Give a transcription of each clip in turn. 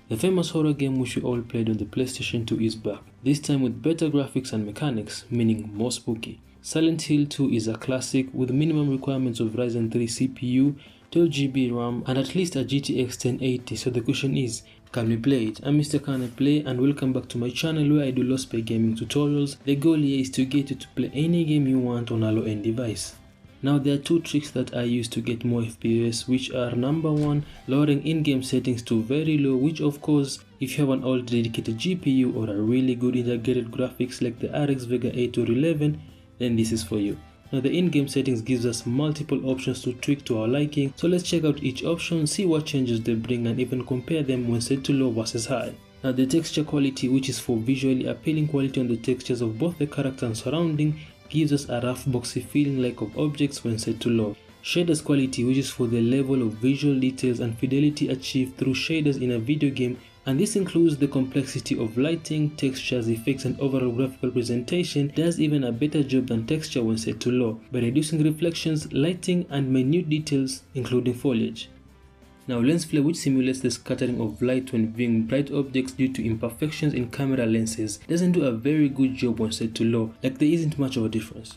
The famous horror game which we all played on the PlayStation 2 is back, this time with better graphics and mechanics, meaning more spooky. Silent Hill 2 is a classic with minimum requirements of Ryzen 3 CPU, 12GB RAM and at least a GTX 1080, so the question is, can we play it? I'm Mr.CanIplay and welcome back to my channel where I do low spec gaming tutorials. The goal here is to get you to play any game you want on a low-end device. Now there are two tricks that I use to get more FPS, which are number one, lowering in-game settings to very low, which of course if you have an old dedicated GPU or a really good integrated graphics like the RX Vega 8 or 11, then this is for you. Now the in-game settings gives us multiple options to tweak to our liking, so let's check out each option, see what changes they bring and even compare them when set to low versus high. Now the texture quality, which is for visually appealing quality on the textures of both the character and surrounding, gives us a rough boxy feeling like of objects when set to low. Shaders quality, which is for the level of visual details and fidelity achieved through shaders in a video game, and this includes the complexity of lighting, textures, effects and overall graphical presentation, does even a better job than texture when set to low, by reducing reflections, lighting and minute details including foliage. Now lens flare, which simulates the scattering of light when viewing bright objects due to imperfections in camera lenses, doesn't do a very good job when set to low, like there isn't much of a difference.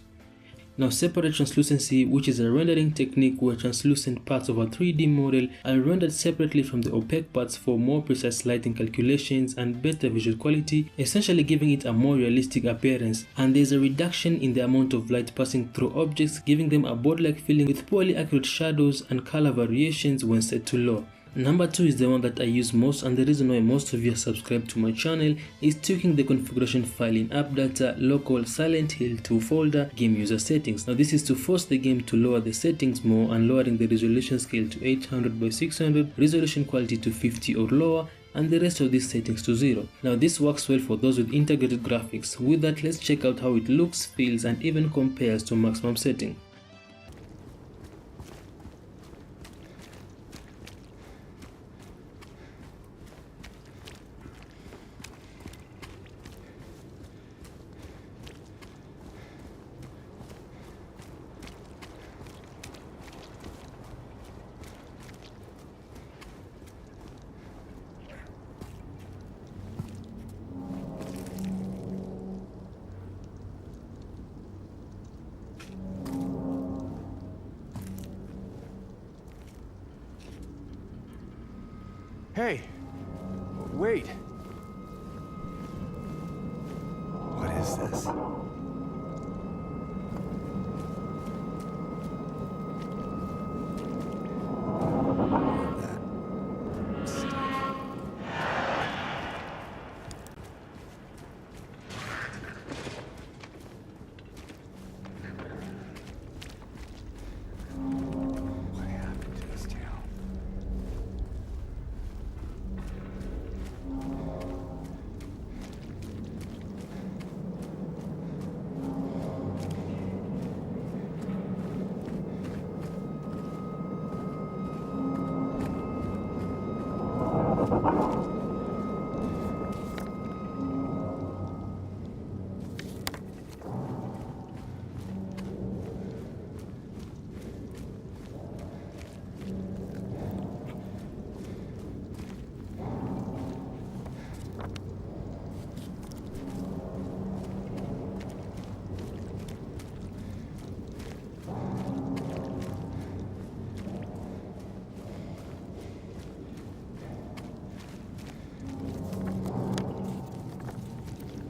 Now separate translucency, which is a rendering technique where translucent parts of a 3D model are rendered separately from the opaque parts for more precise lighting calculations and better visual quality, essentially giving it a more realistic appearance, and there is a reduction in the amount of light passing through objects, giving them a board-like feeling with poorly accurate shadows and color variations when set to low. Number 2 is the one that I use most, and the reason why most of you are subscribed to my channel is tweaking the configuration file in appdata, local, Silent Hill 2 folder, game user settings. Now this is to force the game to lower the settings more and lowering the resolution scale to 800 by 600, resolution quality to 50 or lower, and the rest of these settings to 0. Now this works well for those with integrated graphics. With that, let's check out how it looks, feels and even compares to maximum setting. Hey, wait. What is this?